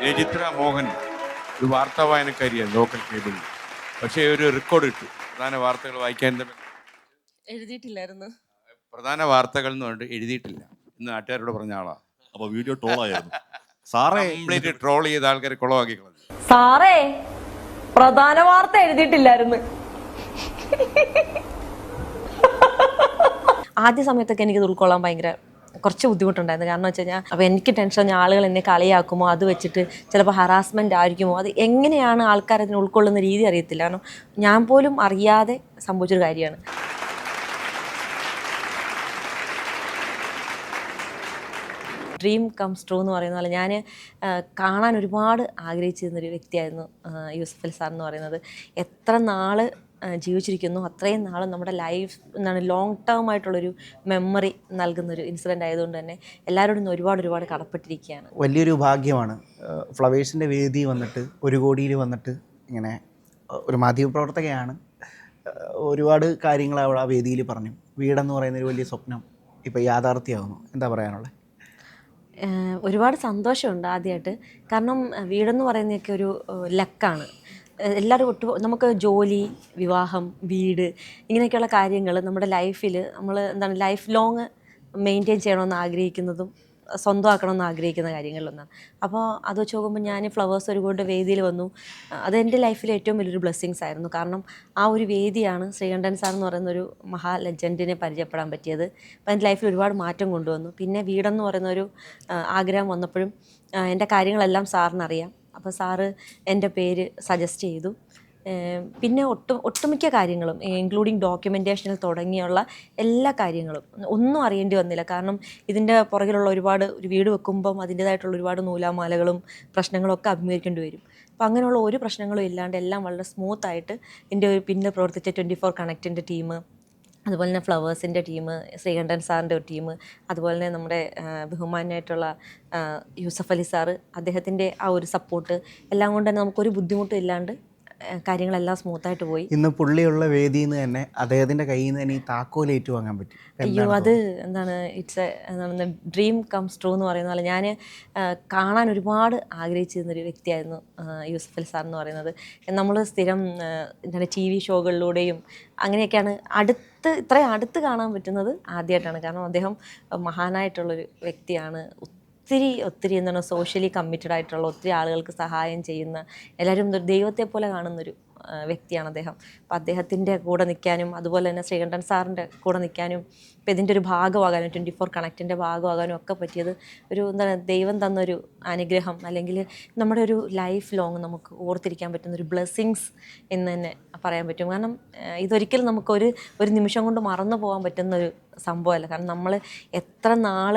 രജിത്ര മോഹൻ ഒരു വാർത്താ വായനക്കാരിയാണ് ലോക്കൽ കേബിളിൽ. പക്ഷേ ഒരു റെക്കോർഡ് ഇട്ടു. പ്രധാന വാർത്തകൾ വായിക്കാൻ എഴുതിയിട്ടില്ലായിരുന്നു. പ്രധാന വാർത്തകൾ എന്ന് പറഞ്ഞിട്ട് എഴുതിയിട്ടില്ല ഇന്ന് നാട്ടുകാരോട് പറഞ്ഞ ആളാ. അപ്പൊ വീഡിയോ ട്രോളായിരുന്നു. സാറേ കംപ്ലീറ്റ് ട്രോൾ ചെയ്ത ആൾക്കാരെ കുളമാക്കി കളഞ്ഞു. സാറേ പ്രധാന വാർത്ത എഴുതിയിട്ടില്ലായിരുന്നു. ആദ്യ സമയത്തൊക്കെ എനിക്കത് ഉൾക്കൊള്ളാൻ ഭയങ്കര കുറച്ച് ബുദ്ധിമുട്ടുണ്ടായിരുന്നു. കാരണം വെച്ച് കഴിഞ്ഞാൽ അപ്പോൾ എനിക്ക് ടെൻഷൻ, ആളുകൾ എന്നെ കളിയാക്കുമോ, അത് വെച്ചിട്ട് ചിലപ്പോൾ ഹറാസ്മെൻ്റ് ആയിരിക്കുമോ, അത് എങ്ങനെയാണ് ആൾക്കാർ അതിനെ ഉൾക്കൊള്ളുന്ന രീതി അറിയത്തില്ല. കാരണം ഞാൻ പോലും അറിയാതെ സംഭവിച്ചൊരു കാര്യമാണ്. ഡ്രീം കംസ് ട്രൂ എന്ന് പറയുന്ന പോലെ ഞാൻ കാണാൻ ഒരുപാട് ആഗ്രഹിച്ചിരുന്നൊരു വ്യക്തിയായിരുന്നു യൂസഫ് അലി സാർ എന്ന് പറയുന്നത്. എത്ര നാൾ ജീവിച്ചിരിക്കുന്നു അത്രയും നാൾ നമ്മുടെ ലൈഫ് എന്താണ് ലോങ് ടേം ആയിട്ടുള്ളൊരു മെമ്മറി നൽകുന്നൊരു ഇൻസിഡൻ്റ് ആയതുകൊണ്ട് തന്നെ എല്ലാവരോടും ഒരുപാട് കടപ്പെട്ടിരിക്കുകയാണ്. വലിയൊരു ഭാഗ്യമാണ് ഫ്ലവേഴ്സിൻ്റെ വേദി വന്നിട്ട് 1 കോടിയിൽ വന്നിട്ട് ഇങ്ങനെ ഒരു മാധ്യമപ്രവർത്തകയാണ്. ഒരുപാട് കാര്യങ്ങൾ അവിടെ ആ വേദിയിൽ പറഞ്ഞു. വീടെന്ന് പറയുന്നൊരു വലിയ സ്വപ്നം ഇപ്പോൾ യാഥാർത്ഥ്യമാകുന്നു. എന്താ പറയാനുള്ളത്? ഒരുപാട് സന്തോഷമുണ്ട് ആദ്യമായിട്ട്. കാരണം വീടെന്ന് പറയുന്നതൊക്കെ ഒരു ലക്കാണ്. എല്ലാവരും നമുക്ക് ജോലി, വിവാഹം, വീട് ഇങ്ങനെയൊക്കെയുള്ള കാര്യങ്ങൾ നമ്മുടെ ലൈഫിൽ നമ്മൾ എന്താണ് ലൈഫ് ലോങ് മെയിൻറ്റെയിൻ ചെയ്യണമെന്ന് ആഗ്രഹിക്കുന്നതും സ്വന്തമാക്കണമെന്ന് ആഗ്രഹിക്കുന്ന കാര്യങ്ങളിലൊന്നാണ്. അപ്പോൾ അത് വെച്ച് നോക്കുമ്പോൾ ഞാൻ ഫ്ലവേഴ്സ് ഒരുപാട് വേദിയിൽ വന്നു. അതെൻ്റെ ലൈഫിലെ ഏറ്റവും വലിയൊരു ബ്ലെസ്സിങ്സ് ആയിരുന്നു. കാരണം ആ ഒരു വേദിയാണ് ശ്രീകണ്ഠൻ സാർ എന്ന് പറയുന്നൊരു മഹാ ലെജൻഡിനെ പരിചയപ്പെടാൻ പറ്റിയത്. അപ്പോൾ എൻ്റെ ലൈഫിൽ ഒരുപാട് മാറ്റം കൊണ്ടുവന്നു. പിന്നെ വീടെന്ന് പറയുന്നൊരു ആഗ്രഹം വന്നപ്പോഴും എൻ്റെ കാര്യങ്ങളെല്ലാം സാറിനറിയാം. അപ്പോൾ സാറ് എൻ്റെ പേര് സജസ്റ്റ് ചെയ്തു. പിന്നെ ഒട്ടുമിക്ക കാര്യങ്ങളും ഇൻക്ലൂഡിങ് ഡോക്യുമെൻറ്റേഷനിൽ തുടങ്ങിയുള്ള എല്ലാ കാര്യങ്ങളും ഒന്നും അറിയേണ്ടി വന്നില്ല. കാരണം ഇതിൻ്റെ പുറകിലുള്ള ഒരു വീട് വെക്കുമ്പം അതിൻ്റേതായിട്ടുള്ള ഒരുപാട് നൂലാമാലകളും പ്രശ്നങ്ങളൊക്കെ അഭിമുഖീകരിക്കേണ്ടി വരും. അപ്പോൾ അങ്ങനെയുള്ള ഒരു പ്രശ്നങ്ങളും ഇല്ലാണ്ട് എല്ലാം വളരെ സ്മൂത്തായിട്ട് എൻ്റെ പിന്നെ പ്രവർത്തിച്ച 24 കണക്റ്റിൻ്റെ ടീം, അതുപോലെ തന്നെ ഫ്ലവേഴ്സിൻ്റെ ടീം, ശ്രീകണ്ഠൻ സാറിൻ്റെ ഒരു ടീം, അതുപോലെ തന്നെ നമ്മുടെ ബഹുമാനായിട്ടുള്ള യൂസഫ് അലി സാറ്, അദ്ദേഹത്തിൻ്റെ ആ ഒരു സപ്പോർട്ട് എല്ലാം കൊണ്ട് തന്നെ നമുക്കൊരു ബുദ്ധിമുട്ടും ഇല്ലാണ്ട് കാര്യങ്ങളെല്ലാം സ്മൂത്തായിട്ട് പോയി. ഇന്ന് പുള്ളിയുള്ള വേദിയിൽ നിന്ന് തന്നെ അദ്ദേഹത്തിൻ്റെ കയ്യിൽ നിന്ന് തന്നെ ഈ താക്കോലേറ്റ് വാങ്ങാൻ പറ്റി. അയ്യോ, അത് എന്താണ് എന്താണ് ഡ്രീം കംസ് ട്രൂ എന്ന് പറയുന്ന പോലെ ഞാൻ കാണാൻ ഒരുപാട് ആഗ്രഹിച്ചിരുന്നൊരു വ്യക്തിയായിരുന്നു യൂസഫ് അലി സാർ എന്ന് പറയുന്നത്. നമ്മൾ സ്ഥിരം എന്താണ് TV ഷോകളിലൂടെയും അങ്ങനെയൊക്കെയാണ് ഇത്രയും അടുത്ത് കാണാൻ പറ്റുന്നത് ആദ്യമായിട്ടാണ്. കാരണം അദ്ദേഹം മഹാനായിട്ടുള്ളൊരു വ്യക്തിയാണ്. ഒത്തിരി എന്താണ് സോഷ്യലി കമ്മിറ്റഡ് ആയിട്ടുള്ള ഒത്തിരി ആളുകൾക്ക് സഹായം ചെയ്യുന്ന, എല്ലാവരും ദൈവത്തെ പോലെ കാണുന്നൊരു വ്യക്തിയാണ് അദ്ദേഹം. അപ്പോൾ അദ്ദേഹത്തിൻ്റെ കൂടെ നിൽക്കാനും അതുപോലെ തന്നെ ശ്രീകണ്ഠൻ സാറിൻ്റെ കൂടെ നിൽക്കാനും ഇപ്പോൾ ഇതിൻ്റെ ഒരു ഭാഗമാകാനും 24 കണക്റ്റിൻ്റെ ഭാഗമാകാനും ഒക്കെ പറ്റിയത് ഒരു എന്താണ് ദൈവം തന്നൊരു അനുഗ്രഹം, അല്ലെങ്കിൽ നമ്മുടെ ഒരു ലൈഫ് ലോങ് നമുക്ക് ഓർത്തിരിക്കാൻ പറ്റുന്നൊരു ബ്ലെസ്സിങ്സ് എന്ന് തന്നെ പറയാൻ പറ്റും. കാരണം ഇതൊരിക്കലും നമുക്കൊരു നിമിഷം കൊണ്ട് മറന്നു പോകാൻ പറ്റുന്നൊരു സംഭവമല്ല. കാരണം നമ്മൾ എത്ര നാൾ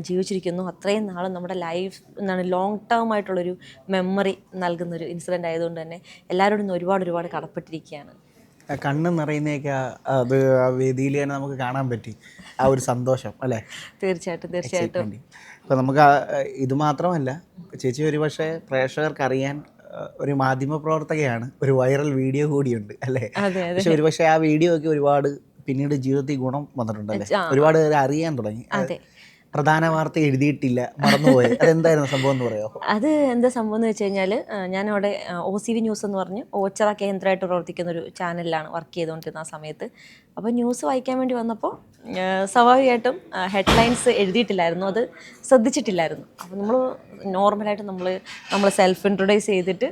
ജീവിച്ചിരിക്കുന്നു അത്രയും നാൾ നമ്മുടെ ലൈഫ് എന്താണ് ലോങ് ടേം ആയിട്ടുള്ളൊരു മെമ്മറി നൽകുന്നൊരു ഇൻസിഡൻ്റ് ആയതുകൊണ്ട് തന്നെ എല്ലാവരോടും ഒരുപാട് കടപ്പെട്ടിരിക്കുകയാണ്. കണ്ണ് നിറയുന്നതൊക്കെ അത് ആ വേദിയിൽ തന്നെ നമുക്ക് കാണാൻ പറ്റി, ആ ഒരു സന്തോഷം അല്ലേ? തീർച്ചയായിട്ടും. അപ്പോൾ നമുക്ക് ഇത് മാത്രമല്ല, ചേച്ചി ഒരു പക്ഷേ പ്രേക്ഷകർക്ക് അറിയാൻ ഒരു മാധ്യമപ്രവർത്തകയാണ്, ഒരു വൈറൽ വീഡിയോ കൂടിയുണ്ട് അല്ലേ? പക്ഷെ ഒരു പക്ഷേ ആ വീഡിയോ ഒക്കെ ഒരുപാട് പിന്നീട് ജീവിതത്തിൽ ഗുണം വന്നിട്ടുണ്ടല്ലേ? ഒരുപാട് പേര് അറിയാൻ തുടങ്ങി. പ്രധാന വാർത്ത എഴുതിയിട്ടില്ല, മറന്നുപോയി. അതെന്തായിരുന്നു സംഭവം എന്ന് പറയുമോ? അത് എന്താ സംഭവം എന്ന് വെച്ച് കഴിഞ്ഞാൽ, ഞാനവിടെ OCV ന്യൂസ് എന്ന് പറഞ്ഞ് ഓച്ചിറ കേന്ദ്രമായിട്ട് പ്രവർത്തിക്കുന്ന ഒരു ചാനലിലാണ് വർക്ക് ചെയ്തുകൊണ്ടിരുന്ന ആ സമയത്ത്. അപ്പോൾ ന്യൂസ് വായിക്കാൻ വേണ്ടി വന്നപ്പോൾ സ്വാഭാവികമായിട്ടും ഹെഡ്ലൈൻസ് എഴുതിയിട്ടില്ലായിരുന്നു, അത് ശ്രദ്ധിച്ചിട്ടില്ലായിരുന്നു. അപ്പോൾ നോർമലായിട്ട് നമ്മൾ സെൽഫ് ഇൻട്രൊഡ്യൂസ് ചെയ്തിട്ട്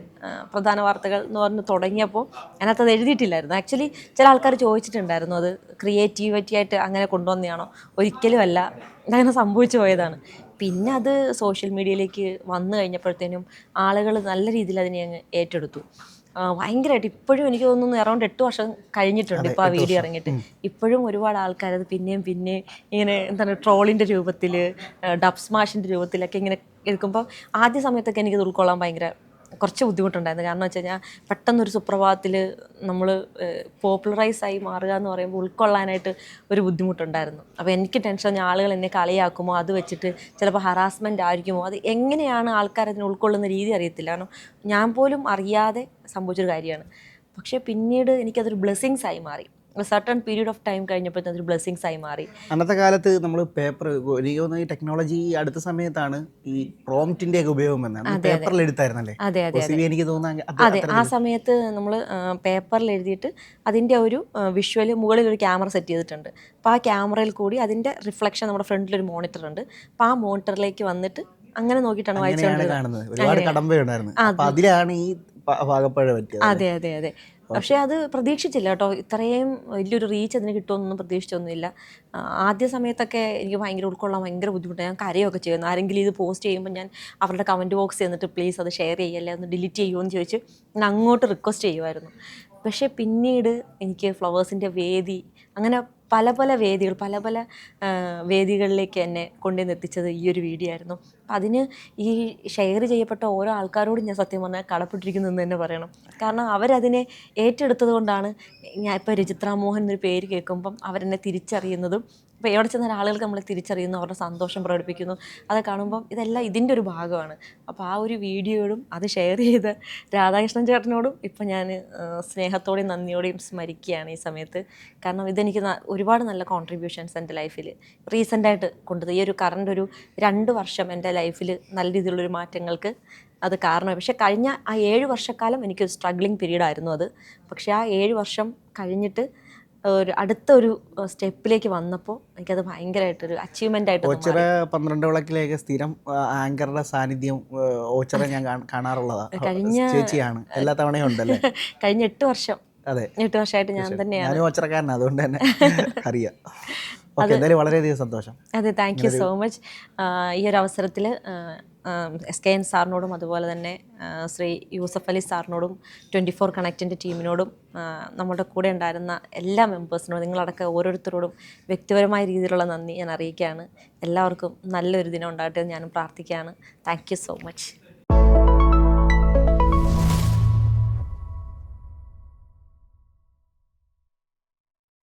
പ്രധാന വാർത്തകൾ എന്ന് പറഞ്ഞ് തുടങ്ങിയപ്പോൾ അതിനകത്ത് അത് എഴുതിയിട്ടില്ലായിരുന്നു. ആക്ച്വലി ചില ആൾക്കാർ ചോദിച്ചിട്ടുണ്ടായിരുന്നു, അത് ക്രിയേറ്റിവിറ്റി ആയിട്ട് അങ്ങനെ കൊണ്ടുവന്നതാണോ? ഒരിക്കലും അല്ല, അങ്ങനെ സംഭവിച്ചു പോയതാണ്. പിന്നെ അത് സോഷ്യൽ മീഡിയയിലേക്ക് വന്നു കഴിഞ്ഞപ്പോഴത്തേനും ആളുകൾ നല്ല രീതിയിൽ അതിനെ അങ്ങ് ഏറ്റെടുത്തു. ഭയങ്കരമായിട്ട് ഇപ്പോഴും എനിക്ക് തോന്നുന്നു അറൗണ്ട് 8 വർഷം കഴിഞ്ഞിട്ടുണ്ട് ഇപ്പോൾ ആ വീഡിയോ ഇറങ്ങിയിട്ട്. ഇപ്പോഴും ഒരുപാട് ആൾക്കാർ അത് പിന്നെയും ഇങ്ങനെ എന്താണ് ട്രോളിൻ്റെ രൂപത്തിൽ, ഡബ് സ്മാഷിൻ്റെ രൂപത്തിലൊക്കെ ഇങ്ങനെ എടുക്കുമ്പോൾ ആദ്യ സമയത്തൊക്കെ എനിക്കത് ഉൾക്കൊള്ളാൻ ഭയങ്കര കുറച്ച് ബുദ്ധിമുട്ടുണ്ടായിരുന്നു. കാരണം വെച്ച് കഴിഞ്ഞാൽ പെട്ടെന്നൊരു സുപ്രഭാതത്തിൽ നമ്മൾ പോപ്പുലറൈസായി മാറുക എന്ന് പറയുമ്പോൾ ഉൾക്കൊള്ളാനായിട്ട് ഒരു ബുദ്ധിമുട്ടുണ്ടായിരുന്നു. അപ്പോൾ എനിക്ക് ടെൻഷൻ, ആളുകൾ എന്നെ കളിയാക്കുമോ, അത് വെച്ചിട്ട് ചിലപ്പോൾ ഹറാസ്മെൻ്റ് ആയിരിക്കുമോ, അത് എങ്ങനെയാണ് ആൾക്കാർ അതിനെ ഉൾക്കൊള്ളുന്ന രീതി അറിയത്തില്ല. കാരണം ഞാൻ പോലും അറിയാതെ സംഭവിച്ചൊരു കാര്യമാണ്. പക്ഷേ പിന്നീട് എനിക്കതൊരു ബ്ലെസ്സിങ്സ് ആയി മാറി. സർട്ടൺ പീരീഡ് ഓഫ് ടൈം കഴിഞ്ഞപ്പോഴത്തെ ഒരു ബ്ലെസ്സിങ്സ് ആയി മാറി. അന്നത്തെ കാലത്ത് നമ്മൾ പേപ്പർ എനിക്ക് തോന്നുന്നു ഈ ടെക്നോളജി അടുത്ത സമയത്താണ് ഈ പ്രോംപ്റ്റിന്റെ ഒക്കെ ഉപയോഗം വന്നത്. പേപ്പറിൽ എഴുത്തായിരുന്നല്ലേ? അതെ അതെ എനിക്ക് തോന്നുന്നു അതെ, ആ സമയത്ത് നമ്മൾ പേപ്പറിൽ എഴുതിയിട്ട് അതിൻ്റെ ഒരു വിഷ്വൽ മുകളിൽ ഒരു ക്യാമറ സെറ്റ് ചെയ്തിട്ടുണ്ട്. അപ്പോൾ ആ ക്യാമറയിൽ കൂടി അതിൻ്റെ റിഫ്ലക്ഷൻ നമ്മുടെ ഫ്രണ്ടിലൊരു മോണിറ്റർ ഉണ്ട്. അപ്പോൾ ആ മോണിറ്ററിലേക്ക് വന്നിട്ട് അങ്ങനെ നോക്കിയിട്ടാണ് കാണുന്നത്. ഒരുപാട് കടമ്പയുണ്ടായിരുന്നു. അപ്പോൾ അതിലാണ് ഈ പാകപ്പഴ പറ്റിയത്. അതെ അതെ അതെ. പക്ഷേ അത് പ്രതീക്ഷിച്ചില്ല കേട്ടോ, ഇത്രയും വലിയൊരു റീച്ച് അതിന് കിട്ടുമെന്നൊന്നും പ്രതീക്ഷിച്ചൊന്നുമില്ല. ആദ്യ സമയത്തൊക്കെ എനിക്ക് ഭയങ്കര ഉൾക്കൊള്ളാൻ ഭയങ്കര ബുദ്ധിമുട്ടാണ്. ഞാൻ കരയൊക്കെ ചെയ്യുന്നു. ആരെങ്കിലും ഇത് പോസ്റ്റ് ചെയ്യുമ്പോൾ ഞാൻ അവരുടെ കമൻറ്റ് ബോക്സ് ചെന്നിട്ട് പ്ലീസ് അത് ഷെയർ ചെയ്യല്ലേ, ഒന്ന് ഡിലീറ്റ് ചെയ്യുമോ എന്ന് ചോദിച്ച് ഞാൻ അങ്ങോട്ട് റിക്വസ്റ്റ് ചെയ്യുമായിരുന്നു. പക്ഷേ പിന്നീട് എനിക്ക് ഫ്ലവേഴ്സിൻ്റെ വേദി, അങ്ങനെ പല പല വേദികൾ, പല പല വേദികളിലേക്ക് എന്നെ കൊണ്ടുവന്ന് എത്തിച്ചത് ഈ ഒരു വീഡിയോ ആയിരുന്നു. അതിന് ഈ ഷെയർ ചെയ്യപ്പെട്ട ഓരോ ആൾക്കാരോടും ഞാൻ സത്യം പറഞ്ഞാൽ കടപ്പെട്ടിരിക്കുന്നു എന്ന് തന്നെ പറയണം. കാരണം അവരതിനെ ഏറ്റെടുത്തത് കൊണ്ടാണ് ഞാൻ ഇപ്പോൾ രജിത്ര മോഹൻ എന്നൊരു പേര് കേൾക്കുമ്പം അവരെന്നെ തിരിച്ചറിയുന്നതും, ഇപ്പോൾ എവിടെ ചെന്ന ആളുകൾക്ക് നമ്മളെ തിരിച്ചറിയുന്നു, അവരുടെ സന്തോഷം പ്രകടിപ്പിക്കുന്നു. അത് കാണുമ്പം ഇതെല്ലാം ഇതിൻ്റെ ഒരു ഭാഗമാണ്. അപ്പോൾ ആ ഒരു വീഡിയോയോടും അത് ഷെയർ ചെയ്ത രാധാകൃഷ്ണൻ ചേട്ടനോടും ഇപ്പം ഞാൻ സ്നേഹത്തോടെയും നന്ദിയോടെയും സ്മരിക്കുകയാണ് ഈ സമയത്ത്. കാരണം ഇതെനിക്ക് ഒരുപാട് നല്ല കോൺട്രിബ്യൂഷൻസ് എൻ്റെ ലൈഫിൽ റീസെൻ്റായിട്ട് കൊണ്ടത്. ഈ ഒരു കറണ്ട് ഒരു 2 വർഷം എൻ്റെ ലൈഫിൽ നല്ല രീതിയിലുള്ളൊരു മാറ്റങ്ങൾക്ക് അത് കാരണമായി. പക്ഷേ കഴിഞ്ഞ ആ 7 വർഷക്കാലം എനിക്ക് സ്ട്രഗ്ലിംഗ് പീരീഡ് ആയിരുന്നു അത്. പക്ഷേ ആ 7 വർഷം കഴിഞ്ഞിട്ട് ഒരു അടുത്തൊരു സ്റ്റെപ്പിലേക്ക് വന്നപ്പോൾ എനിക്കത് ഭയങ്കരമായിട്ടൊരു അച്ചീവ്മെൻ്റ് ആയിട്ട്. ഓച്ചിറ 12 വിളക്കിലേക്ക് സ്ഥിരം ആങ്കറുടെ സാന്നിധ്യം ഓച്ചിറ ഞാൻ കാണാറുള്ളതാണ്. കഴിഞ്ഞ ചേച്ചിയാണ് എല്ലാ തവണയും ഉണ്ടല്ലേ? കഴിഞ്ഞ 8 വർഷം. അതെ, 8 വർഷമായിട്ട് ഞാൻ തന്നെയാണ്. ഞാനും ഓച്ചിറക്കാരനാണ്, അതുകൊണ്ട് തന്നെ അറിയാം. എന്തായാലും വളരെയധികം സന്തോഷം. അതെ, താങ്ക് യു സോ മച്ച്. ഈ ഒരു അവസരത്തിൽ SKN സാറിനോടും അതുപോലെ തന്നെ ശ്രീ യൂസഫ് അലി സാറിനോടും 24 കണക്റ്റിൻ്റെ ടീമിനോടും നമ്മുടെ കൂടെ ഉണ്ടായിരുന്ന എല്ലാ മെമ്പേഴ്സിനോടും നിങ്ങളടക്കം ഓരോരുത്തരോടും വ്യക്തിപരമായ രീതിയിലുള്ള നന്ദി ഞാൻ അറിയിക്കുകയാണ്. എല്ലാവർക്കും നല്ലൊരു ദിനം ഉണ്ടാകട്ടെ എന്ന് ഞാനും പ്രാർത്ഥിക്കുകയാണ്. Thank you so much.